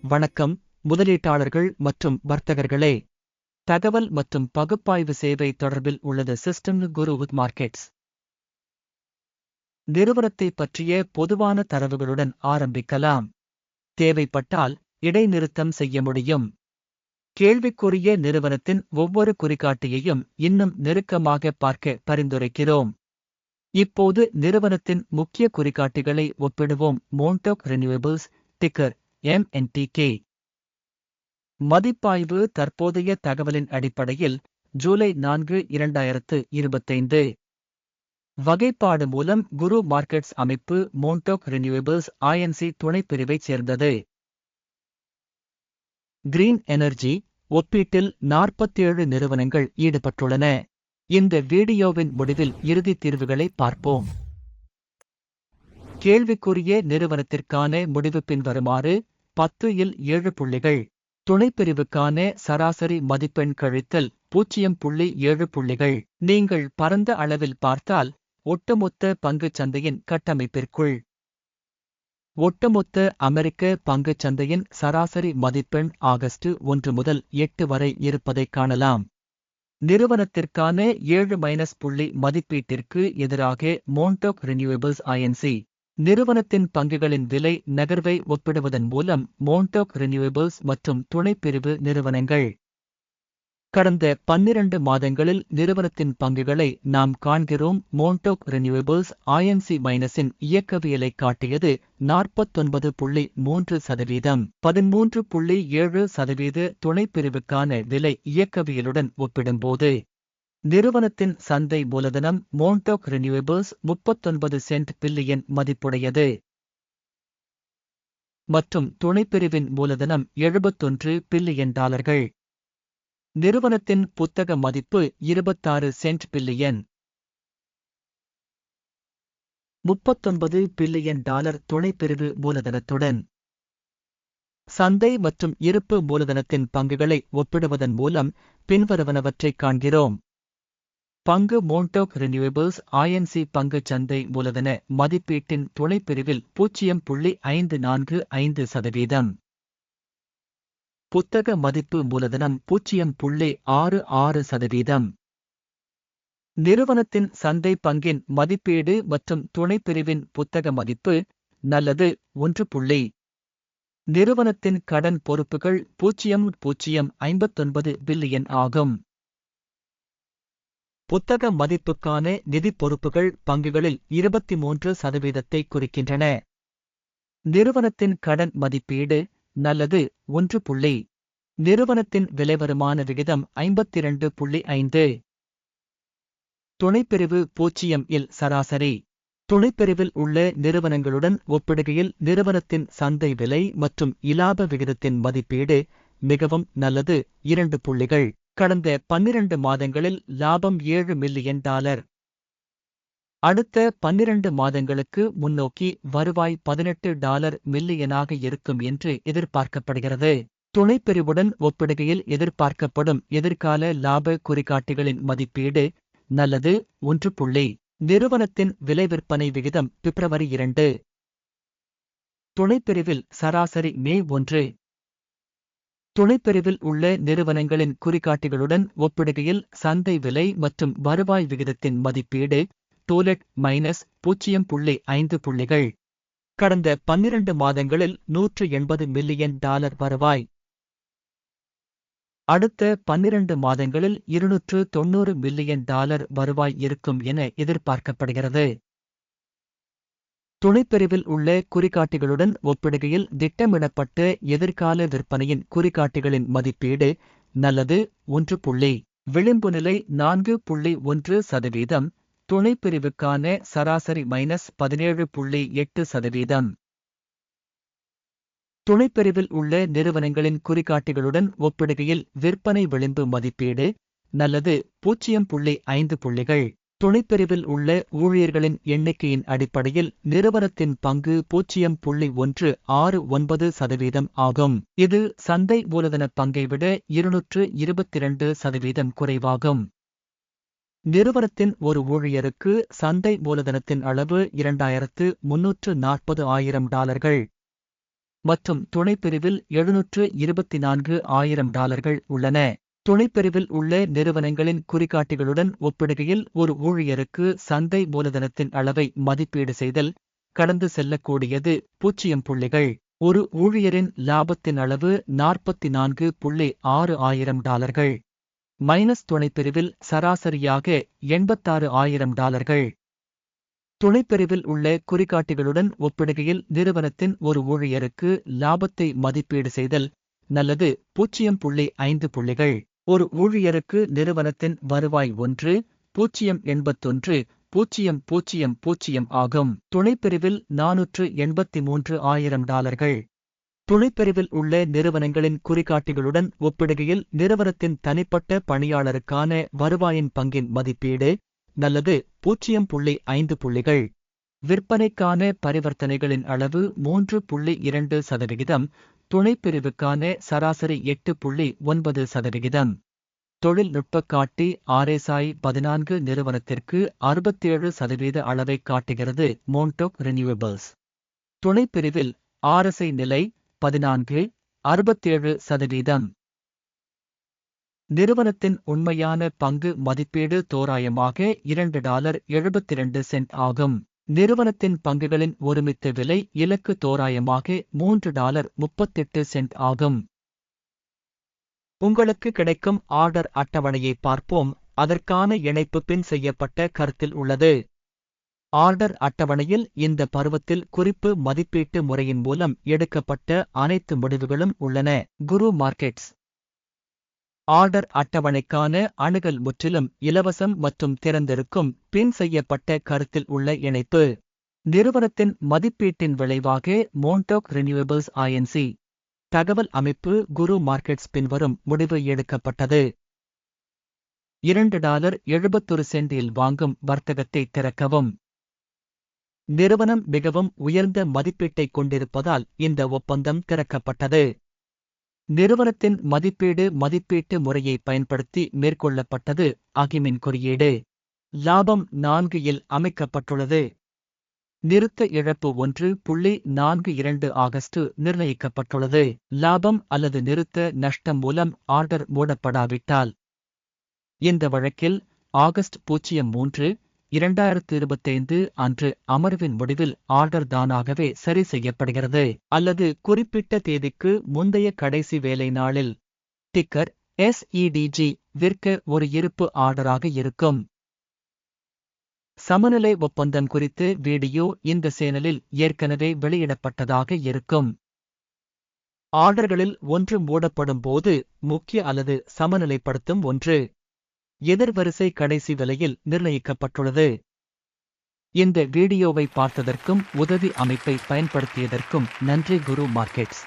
வணக்கம், முதலீட்டாளர்கள் மற்றும் வர்த்தகர்களே. தகவல் மற்றும் பகுப்பாய்வு சேவை தொடர்பில் உள்ளது சிஸ்டம் குரு வித் மார்க்கெட்ஸ். நிறுவனத்தை பற்றிய பொதுவான தரவுகளுடன் ஆரம்பிக்கலாம். தேவைப்பட்டால் இடைநிறுத்தம் செய்ய முடியும். கேள்விக்குரிய நிறுவனத்தின் ஒவ்வொரு குறிகாட்டியையும் இன்னும் நெருக்கமாக பார்க்க பரிந்துரைக்கிறோம். இப்போது நிறுவனத்தின் முக்கிய குறிகாட்டிகளை ஒப்பிடுவோம். மோன்டாக் ரினியூவபிள்ஸ், டிக்கர் MNTK. மதிப்பாய்வு தற்போதைய தகவலின் அடிப்படையில் ஜூலை 4, 2025. வகைப்பாடு மூலம் குரு மார்க்கெட்ஸ் அமைப்பு மோன்டாக் ரினியூவபிள்ஸ் INC துணைப்பிரிவைச் சேர்ந்தது. கிரீன் எனர்ஜி ஒப்பீட்டில் 47 நிறுவனங்கள் ஈடுபட்டுள்ளன. இந்த வீடியோவின் முடிவில் இறுதி தீர்வுகளை பார்ப்போம். கேள்விக்குரிய நிறுவனத்திற்கான முடிவு பின்வருமாறு. 10 இல் 7 புள்ளிகள். துணைப்பிரிவுக்கான சராசரி மதிப்பெண் கழித்தல் 0.7 புள்ளிகள். நீங்கள் பரந்த அளவில் பார்த்தால் ஒட்டுமொத்த பங்குச் சந்தையின் கட்டமைப்பிற்குள் ஒட்டுமொத்த அமெரிக்க பங்குச் சந்தையின் சராசரி மதிப்பெண் ஆகஸ்ட் 1 முதல் 8 வரை இருப்பதைக் காணலாம். நிறுவனத்திற்கான 7- புள்ளி மதிப்பீட்டிற்கு எதிராக மோன்டாக் ரினியூவபிள்ஸ் INC நிறுவனத்தின் பங்குகளின் விலை நகர்வை ஒப்பிடுவதன் மூலம் மோன்டாக் ரினியூவபிள்ஸ் மற்றும் துணைப்பிரிவு நிறுவனங்கள். கடந்த 12 மாதங்களில் நிறுவனத்தின் பங்குகளை நாம் காண்கிறோம். மோன்டாக் ரினியூவபிள்ஸ் INC மைனஸின் இயக்கவியலை காட்டியது 49.3%. 13.7% துணைப்பிரிவுக்கான விலை இயக்கவியலுடன் ஒப்பிடும்போது நிறுவனத்தின் சந்தை மூலதனம் மோன்டாக் ரினியூவபிள்ஸ் 39 பில்லியன் மதிப்புடையது மற்றும் துணைப்பிரிவின் மூலதனம் 71 பில்லியன் டாலர்கள். நிறுவனத்தின் புத்தக மதிப்பு 26 பில்லியன். 39 பில்லியன் டாலர் துணைப்பிரிவு மூலதனத்துடன். சந்தை மற்றும் இருப்பு மூலதனத்தின் பங்குகளை ஒப்பிடுவதன் மூலம் பின்வருவனவற்றைக் காண்கிறோம். பங்கு மோன்டாக் ரினியூவபிள்ஸ் INC பங்குச் சந்தை மூலதன மதிப்பீட்டின் துணைப்பிரிவில் 0.545%. புத்தக மதிப்பு மூலதனம் 0.66%. நிறுவனத்தின் சந்தை பங்கின் மதிப்பீடு மற்றும் துணைப்பிரிவின் புத்தக மதிப்பு நல்லது 1. நிறுவனத்தின் கடன் பொறுப்புகள் 0.59 பில்லியன் ஆகும். புத்தக மதிப்புக்கான நிதி பொறுப்புகள் பங்குகளில் 23%ஐ குறிக்கின்றன. நிறுவனத்தின் கடன் மதிப்பீடு நல்லது 1. நிறுவனத்தின் விலைவருமான விகிதம் 52.5. துணைப்பிரிவு 0 இல் சராசரி. துணைப்பிரிவில் உள்ள நிறுவனங்களுடன் ஒப்பிடுகையில் நிறுவனத்தின் சந்தை விலை மற்றும் இலாப விகிதத்தின் மதிப்பீடு மிகவும் நல்லது 2 புள்ளிகள். கடந்த 12 மாதங்களில் லாபம் $7 மில்லியன். அடுத்த 12 மாதங்களுக்கு முன்னோக்கி வருவாய் $18 மில்லியனாக இருக்கும் என்று எதிர்பார்க்கப்படுகிறது. துணைப்பிரிவுடன் ஒப்பிடுகையில் எதிர்பார்க்கப்படும் எதிர்கால லாப குறிகாட்டிகளின் மதிப்பீடு நல்லது 1. நிறுவனத்தின் விலை விற்பனை விகிதம் பிப்ரவரி 2. துணைப்பிரிவில் சராசரி மே 1. துணைப்பிரிவில் உள்ள நிறுவனங்களின் குறிகாட்டிகளுடன் ஒப்பிடுகையில் சந்தை விலை மற்றும் வருவாய் விகிதத்தின் மதிப்பீடு டோலெட் -0.5 புள்ளிகள். கடந்த 12 மாதங்களில் $180 மில்லியன் வருவாய். அடுத்த 12 மாதங்களில் $290 மில்லியன் வருவாய் இருக்கும் என எதிர்பார்க்கப்படுகிறது. துணைப்பிரிவில் உள்ள குறிகாட்டிகளுடன் ஒப்பிடுகையில் திட்டமிடப்பட்ட எதிர்கால விற்பனையின் குறிகாட்டிகளின் மதிப்பீடு நல்லது 1. விளிம்புநிலை 4.1%. துணைப்பிரிவுக்கான சராசரி -17.8%. துணைப்பிரிவில் உள்ள நிறுவனங்களின் குறிகாட்டிகளுடன் ஒப்பிடுகையில் விற்பனை விளிம்பு மதிப்பீடு நல்லது 0.5 புள்ளிகள். துணைப்பிரிவில் உள்ள ஊழியர்களின் எண்ணிக்கையின் அடிப்படையில் நிறுவனத்தின் பங்கு 0.169% ஆகும். இது சந்தை மூலதன பங்கை விட 222% குறைவாகும். நிறுவனத்தின் ஒரு ஊழியருக்கு சந்தை மூலதனத்தின் அளவு $2,340,000. மற்றும் துணைப்பிரிவில் $724,000 உள்ளன. துணைப்பிரிவில் உள்ள நிறுவனங்களின் குறிகாட்டிகளுடன் ஒப்பிடுகையில் ஒரு ஊழியருக்கு சந்தை மூலதனத்தின் அளவை மதிப்பீடு செய்தல் கடந்து செல்லக்கூடியது 0 புள்ளிகள். ஒரு ஊழியரின் லாபத்தின் அளவு $44,600 மைனஸ் துணைப்பிரிவில் சராசரியாக $86,000. துணைப்பிரிவில் உள்ள குறிகாட்டிகளுடன் ஒப்பிடுகையில் நிறுவனத்தின் ஒரு ஊழியருக்கு லாபத்தை மதிப்பீடு செய்தல் நல்லது 0.5 புள்ளிகள். ஒரு ஊழியருக்கு நிறுவனத்தின் வருவாய் 1,081,000 ஆகும். துணைப்பிரிவில் $483,000. துணைப்பிரிவில் உள்ள நிறுவனங்களின் குறிகாட்டிகளுடன் ஒப்பிடுகையில் நிறுவனத்தின் தனிப்பட்ட பணியாளருக்கான வருவாயின் பங்கின் மதிப்பீடு நல்லது 0.5 புள்ளிகள். விற்பனைக்கான பரிவர்த்தனைகளின் அளவு 3.2%, துணைப்பிரிவுக்கான சராசரி 8.9%. தொழில்நுட்பக் காட்டி RSI 14 நிறுவனத்திற்கு 67% அளவைக் காட்டுகிறது. மோன்டோக் ரினியூவபிள்ஸ் துணைப்பிரிவில் RSI நிலை 14, 67%. நிறுவனத்தின் உண்மையான பங்கு மதிப்பீடு தோராயமாக $2.72 ஆகும். நிறுவனத்தின் பங்குகளின் ஒருமித்த விலை இலக்கு தோராயமாக $3.38 ஆகும். உங்களுக்கு கிடைக்கும் ஆர்டர் அட்டவணையை பார்ப்போம். அதற்கான இணைப்பு பின் செய்யப்பட்ட கருத்தில் உள்ளது. ஆர்டர் அட்டவணையில் இந்த பருவத்தில் குறிப்பு மதிப்பீட்டு முறையின் மூலம் எடுக்கப்பட்ட அனைத்து முடிவுகளும் உள்ளன. குரு மார்க்கெட்ஸ் ஆர்டர் அட்டவணைக்கான அணுகல் முற்றிலும் இலவசம் மற்றும் திறந்திருக்கும். பின் செய்யப்பட்ட கருத்தில் உள்ள இணைப்பு. நிறுவனத்தின் மதிப்பீட்டின் விளைவாக மோன்டோக் ரினியூவபிள்ஸ் Inc. தகவல் அமைப்பு குரு மார்க்கெட்ஸ் பின்வரும் முடிவு எடுக்கப்பட்டது. $2.71 வாங்கும் வர்த்தகத்தை திறக்கவும். நிறுவனம் மிகவும் உயர்ந்த மதிப்பீட்டைக் கொண்டிருப்பதால் இந்த ஒப்பந்தம் திறக்கப்பட்டது. நிறுவனத்தின் மதிப்பீட்டு முறையை பயன்படுத்தி மேற்கொள்ளப்பட்டது. அகிமின் குறியீடு. லாபம் 4 இல் அமைக்கப்பட்டுள்ளது. நிறுத்த இழப்பு 1.42 ஆகஸ்ட் நிர்ணயிக்கப்பட்டுள்ளது. லாபம் அல்லது நிறுத்த நஷ்டம் மூலம் ஆர்டர் மூடப்படாவிட்டால். இந்த வழக்கில் ஆகஸ்ட் 03, 2025 அன்று அமர்வின் முடிவில் ஆர்டர் தானாகவே சரி செய்யப்படுகிறது அல்லது குறிப்பிட்ட தேதிக்கு முந்தைய கடைசி வேலை நாளில் டிக்கர் SEDG விற்க ஒரு இருப்பு ஆர்டராக இருக்கும். சமநிலை ஒப்பந்தம் குறித்து வீடியோ இந்த சேனலில் ஏற்கனவே வெளியிடப்பட்டதாக இருக்கும். ஆர்டர்களில் ஒன்று மூடப்படும் போது முக்கிய அல்லது சமநிலைப்படுத்தும் ஒன்று எதிர்வரிசை கடைசி விலையில் நிர்ணயிக்கப்பட்டுள்ளது. இந்த வீடியோவை பார்த்ததற்கும் உதவி அமைப்பை பயன்படுத்தியதற்கும் நன்றி. குரு மார்க்கெட்ஸ்.